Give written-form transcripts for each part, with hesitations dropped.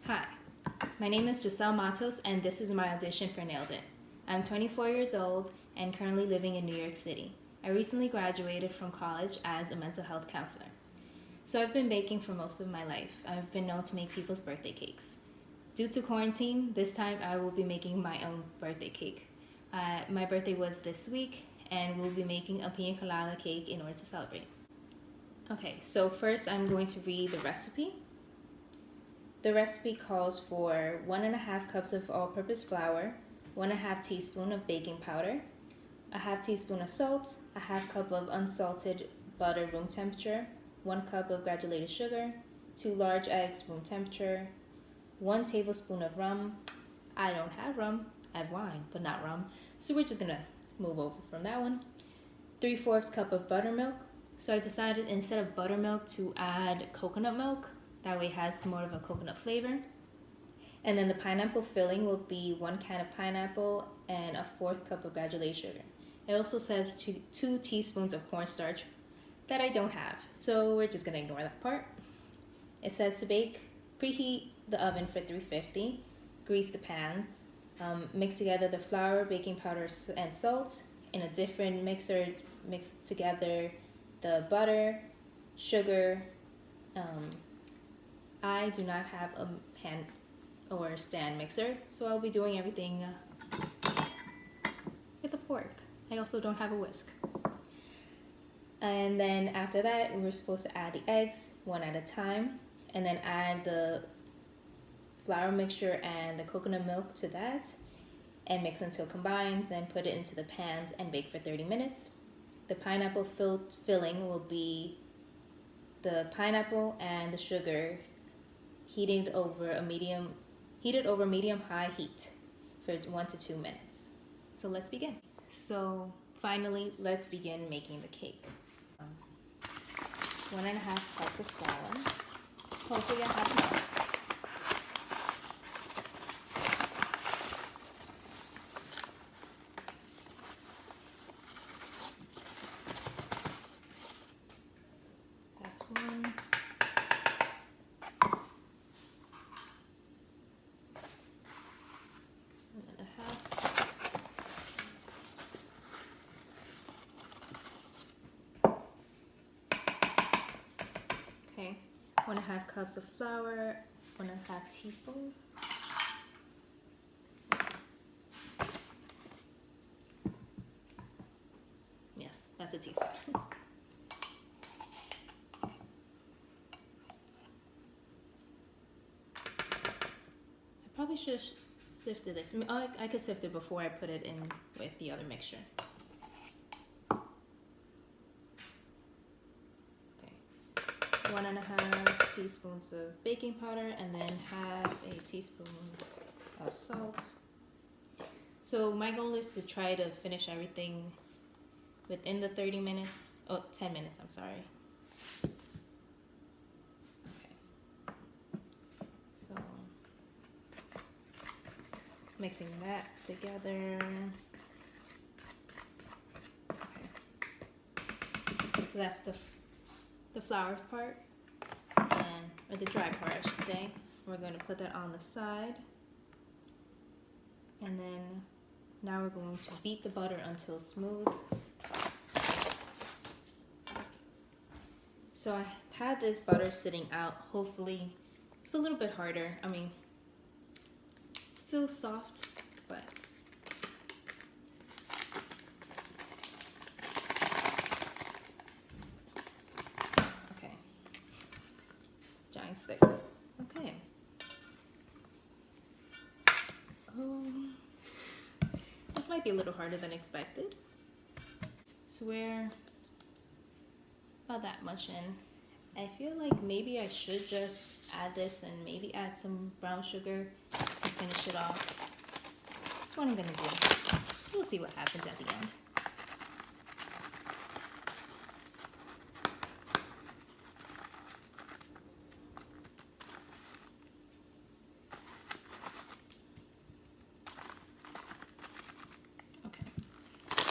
Hi, my name is Giselle Matos and this is my audition for Nailed It. I'm 24 years old and currently living in New York City. I recently graduated from college as a mental health counselor. So I've been baking for most of my life. I've been known to make people's birthday cakes. Due to quarantine, this time I will be making my own birthday cake. My birthday was this week and we'll be making a Piña Colada cake in order to celebrate. Okay, so first I'm going to read the recipe. The recipe calls for 1.5 cups of all-purpose flour, 1.5 teaspoon of baking powder, a half teaspoon of salt, a half cup of unsalted butter room temperature, 1 cup of granulated sugar, 2 large eggs room temperature, 1 tablespoon of rum. I don't have rum, I have wine, but not rum, so we're just gonna move over from that one. 3/4 cup of buttermilk. So I decided instead of buttermilk to add coconut milk. That way it has more of a coconut flavor. And then the pineapple filling will be 1 can of pineapple and a 1/4 cup of granulated sugar. It also says 2 teaspoons of cornstarch that I don't have, so we're just gonna ignore that part. It says to bake, preheat the oven for 350, grease the pans, mix together the flour, baking powder, and salt. In a different mixer, mix together the butter, sugar. I do not have a pan or stand mixer, so I'll be doing everything with a fork. I also don't have a whisk. And then after that, we're supposed to add the eggs one at a time, and then add the flour mixture and the coconut milk to that, and mix until combined, then put it into the pans and bake for 30 minutes. The pineapple filling will be the pineapple and the sugar heated over medium-high heat for 1 to 2 minutes. So let's begin. So finally, let's begin making the cake. 1.5 cups of flour. Hopefully I have enough. That's 1. Okay, 1.5 cups of flour, 1.5 teaspoons. Yes, that's a teaspoon. I probably should have sifted this. I could sift it before I put it in with the other mixture. 1.5 teaspoons of baking powder and then 1/2 teaspoon of salt. So my goal is to try to finish everything within the 10 minutes, I'm sorry. Okay. So mixing that together. Okay. So that's the flour part, or the dry part I should say. We're going to put that on the side, and then now we're going to beat the butter until smooth. So I had this butter sitting out. Hopefully it's a little bit harder. I mean, still soft, but giant stick. Okay. Oh, this might be a little harder than expected. So we're about that much in. I feel like maybe I should just add this and maybe add some brown sugar to finish it off. That's what I'm gonna do. We'll see what happens at the end.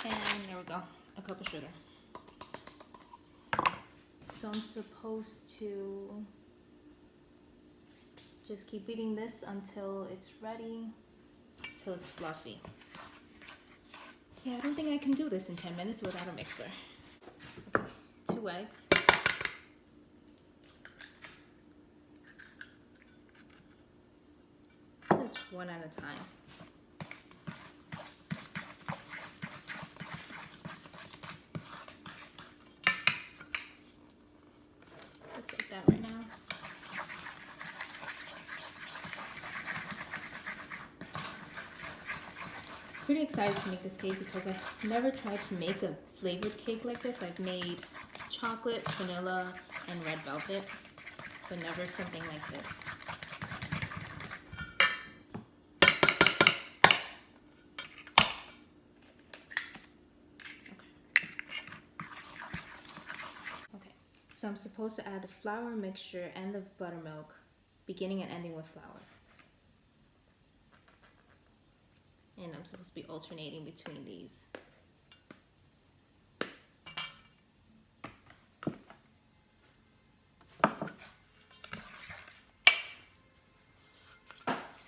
And there we go, a cup of sugar. So I'm supposed to Just keep beating this until it's ready, until it's fluffy. Yeah, I don't think I can do this in 10 minutes without a mixer. Okay, 2 eggs. This is 1 at a time. Looks like that right now. Pretty excited to make this cake because I've never tried to make a flavored cake like this. I've made chocolate, vanilla, and red velvet, but never something like this. Okay, so I'm supposed to add the flour mixture and the buttermilk, beginning and ending with flour. And I'm supposed to be alternating between these.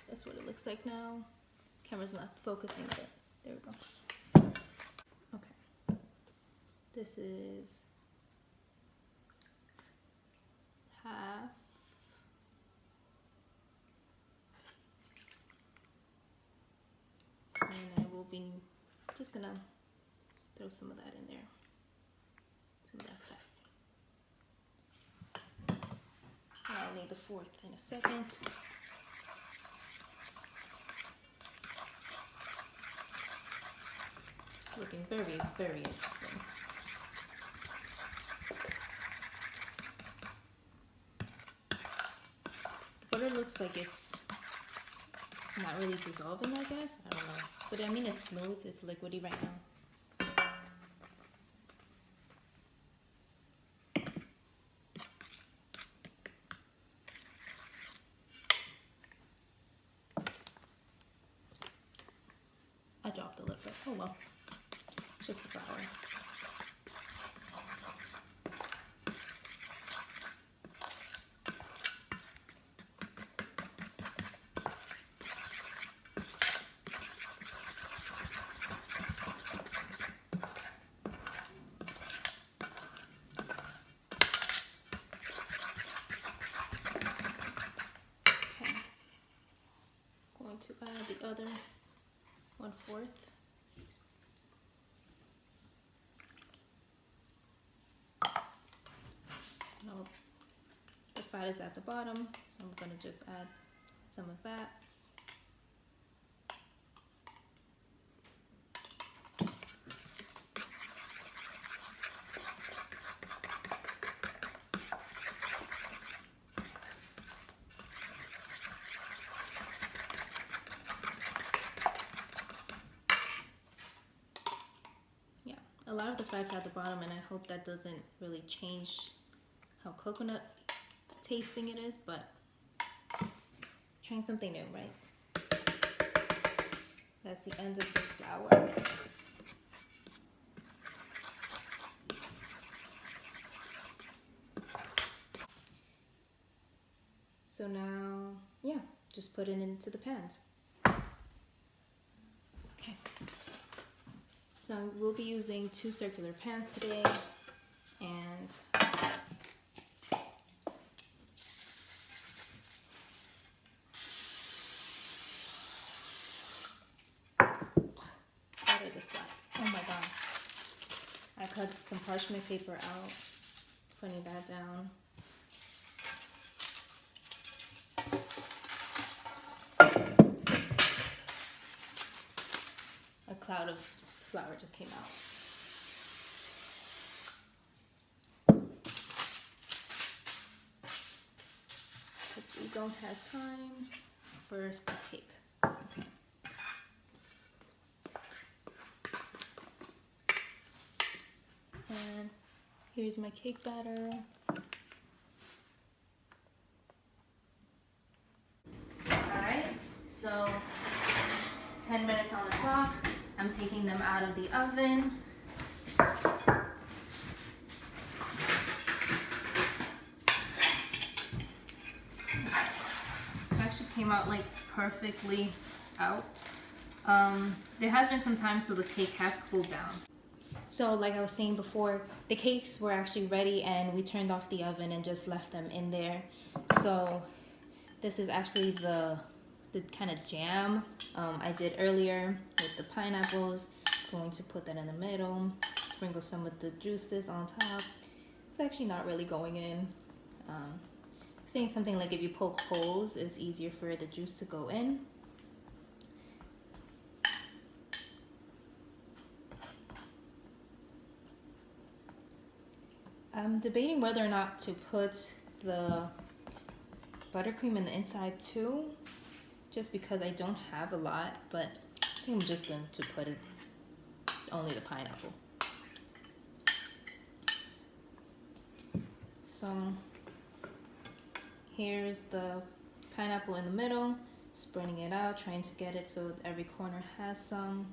That's what it looks like now. Camera's not focusing, but there we go. Okay. This is half. And I will be just gonna throw some of that in there. Some of that fat. And I'll need the 4th in a second. It's looking very, very interesting. The butter looks like it's not really dissolving, I guess. I don't know. But I mean, it's smooth. It's liquidy right now. I dropped a little bit. Oh well. It's just the flour. To add the other 1/4. No, the fat is at the bottom, so I'm going to just add some of that. A lot of the fat's at the bottom, and I hope that doesn't really change how coconut tasting it is, but trying something new, right? That's the end of the flour. So now, yeah, just put it into the pans. Okay. So we'll be using 2 circular pans today, and out of the side. Oh my god. I cut some parchment paper out, putting that down. A cloud of flour just came out. Because we don't have time for the cake. Okay. And here's my cake batter. Alright, so 10 minutes on the clock. I'm taking them out of the oven. came out like perfectly out. There has been some time, so the cake has cooled down. So like I was saying before, the cakes were actually ready and we turned off the oven and just left them in there. So this is actually the kind of jam I did earlier with the pineapples. Going to put that in the middle, sprinkle some of the juices on top. It's actually not really going in. Saying something like if you poke holes, it's easier for the juice to go in. I'm debating whether or not to put the buttercream in the inside too, just because I don't have a lot, but I think I'm just going to put it only the pineapple. So here's the pineapple in the middle, spreading it out, trying to get it so every corner has some.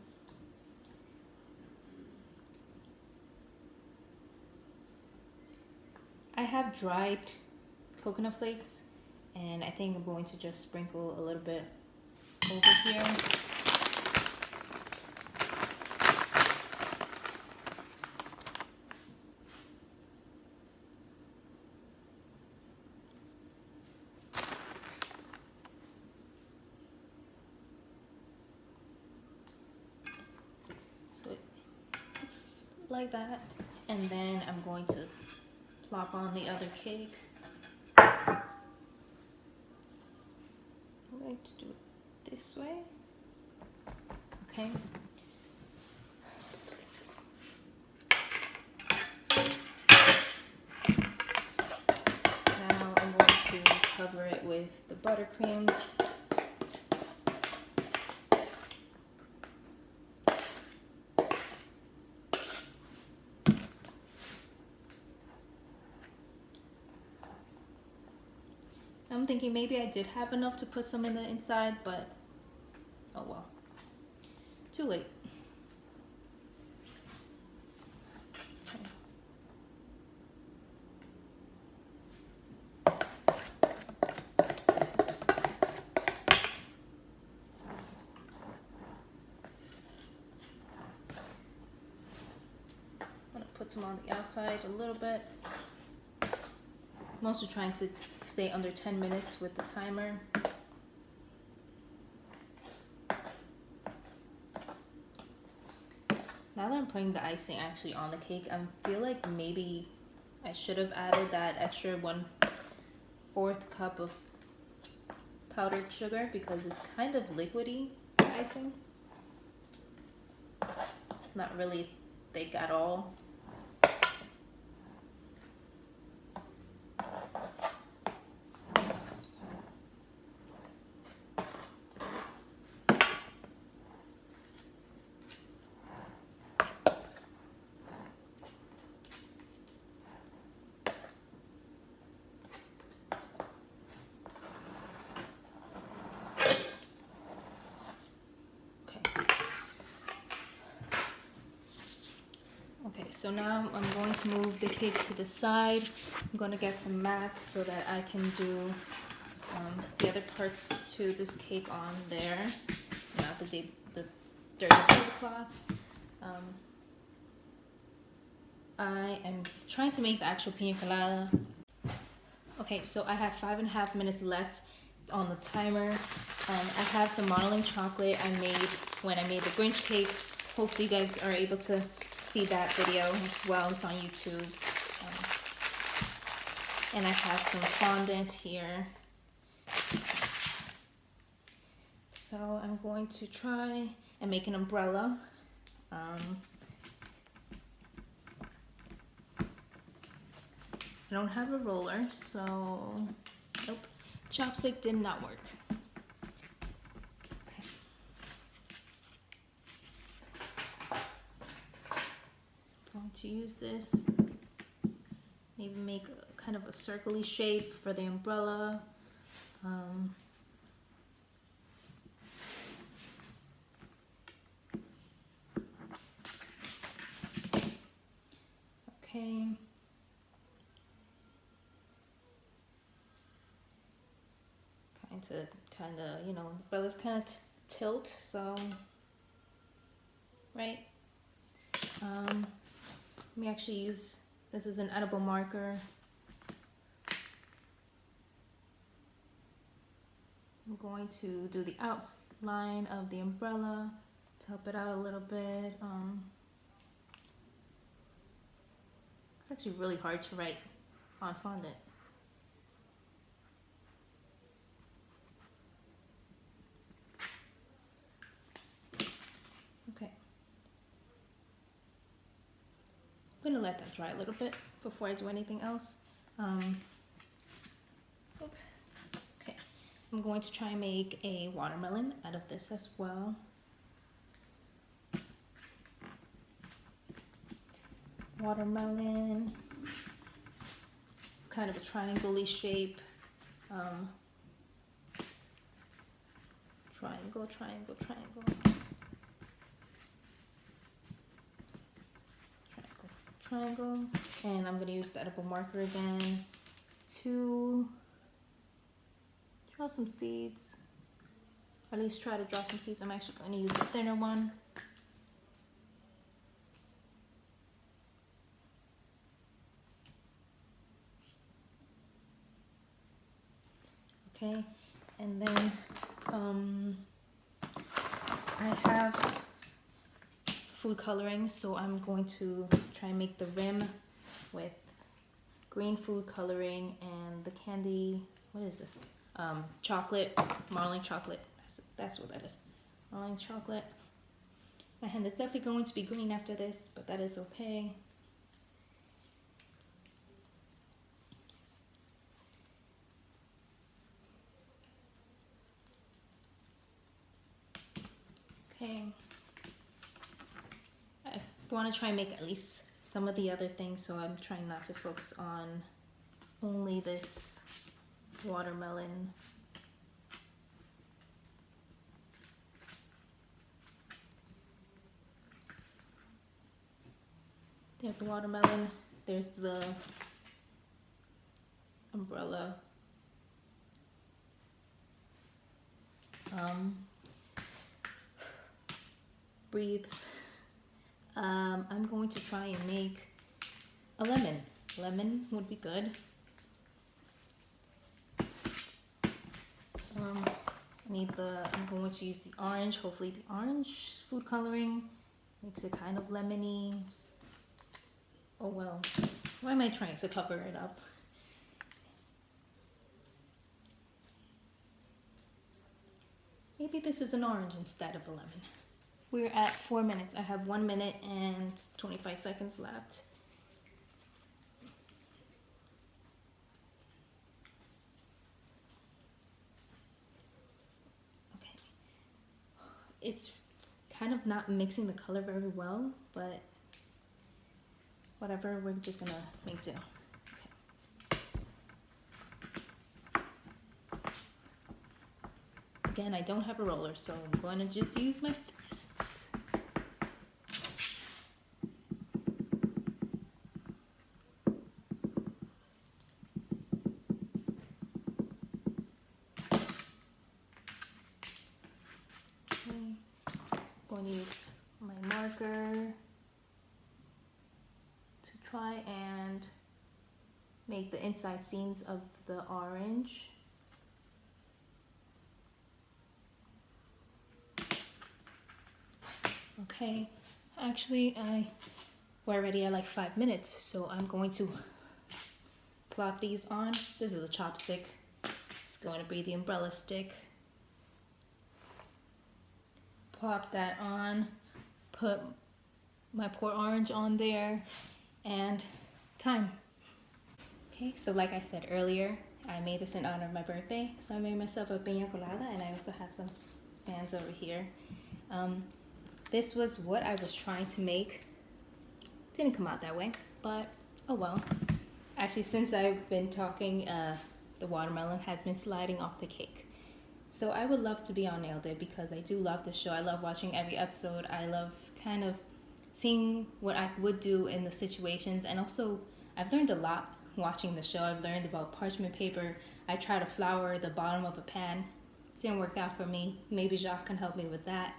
I have dried coconut flakes, and I think I'm going to just sprinkle a little bit over here. So it's like that, and then I'm going to plop on the other cake. I'm going to do it this way. Okay. Now I'm going to cover it with the buttercream. I'm thinking maybe I did have enough to put some in the inside, but oh well. Too late. Okay. I'm gonna put some on the outside a little bit. I'm also trying to stay under 10 minutes with the timer. Now that I'm putting the icing actually on the cake, I feel like maybe I should have added that extra 1/4 cup of powdered sugar because it's kind of liquidy icing. It's not really thick at all. Okay, so now I'm going to move the cake to the side. I'm going to get some mats so that I can do the other parts to this cake on there, not the dirty tablecloth. I am trying to make the actual piña colada. Okay, so I have 5.5 minutes left on the timer. I have some modeling chocolate I made when I made the Grinch cake. Hopefully you guys are able to see that video as well. It's on YouTube. And I have some fondant here. So I'm going to try and make an umbrella. I don't have a roller, so nope. Chopstick did not work. Okay. I'm going to use this. Maybe make a, kind of a circle-y shape for the umbrella. Okay. trying to kind of, the umbrellas kind of tilt, so, right? Let me actually use, this is an edible marker. I'm going to do the outline of the umbrella to help it out a little bit. It's actually really hard to write on fondant. Okay. I'm gonna let that dry a little bit before I do anything else. Okay, I'm going to try and make a watermelon out of this as well. Watermelon. It's kind of a triangle-y shape. Triangle, triangle, triangle. Triangle, and I'm going to use the edible marker again to draw some seeds, or at least try to draw some seeds. I'm actually going to use the thinner one. Okay, and then I have food coloring, so I'm going to try and make the rim with green food coloring and the candy, what is this? Chocolate, marling chocolate, that's what that is, marling chocolate. My hand is definitely going to be green after this, but that is okay. Okay. I want to try and make at least some of the other things, so I'm trying not to focus on only this watermelon. There's the watermelon, there's the umbrella. Breathe. I'm going to try and make a lemon. Lemon would be good. I'm going to use the orange. Hopefully the orange food coloring makes it kind of lemony. Oh well, why am I trying to cover it up? Maybe this is an orange instead of a lemon. We're at 4 minutes. I have 1 minute and 25 seconds left. Okay. It's kind of not mixing the color very well, but whatever, we're just gonna make do. Okay. Again, I don't have a roller, so I'm going to just use my fists. Okay. I'm going to use my marker to try and make the inside seams of the orange. Okay, actually we're already at like 5 minutes, so I'm going to plop these on. This is a chopstick. It's going to be the umbrella stick. Plop that on, put my port orange on there, and time. Okay, so like I said earlier, I made this in honor of my birthday. So I made myself a Piña Colada, and I also have some fans over here. This was what I was trying to make. Didn't come out that way, but oh well. Actually, since I've been talking, the watermelon has been sliding off the cake. So I would love to be on Nailed It because I do love the show. I love watching every episode. I love kind of seeing what I would do in the situations, and also I've learned a lot watching the show. I've learned about parchment paper. I tried to flour the bottom of a pan. Didn't work out for me. Maybe Jacques can help me with that.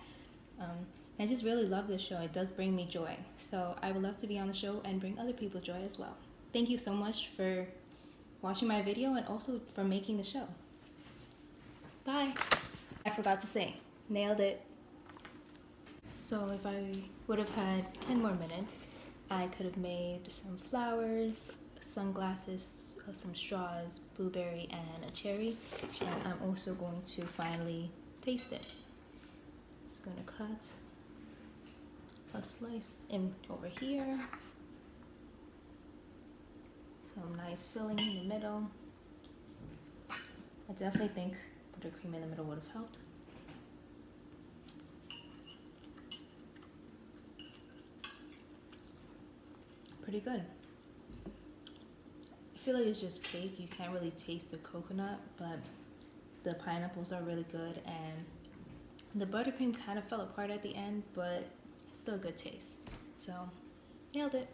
I just really love this show. It does bring me joy. So I would love to be on the show and bring other people joy as well. Thank you so much for watching my video and also for making the show. Bye. I forgot to say, nailed it. So if I would have had 10 more minutes, I could have made some flowers, sunglasses, some straws, blueberry, and a cherry. And I'm also going to finally taste it. Just gonna cut a slice in over here. Some nice filling in the middle. I definitely think buttercream in the middle would have helped. Pretty good. I feel like it's just cake. You can't really taste the coconut, but the pineapples are really good, and the buttercream kind of fell apart at the end, but it's still a good taste. So, nailed it.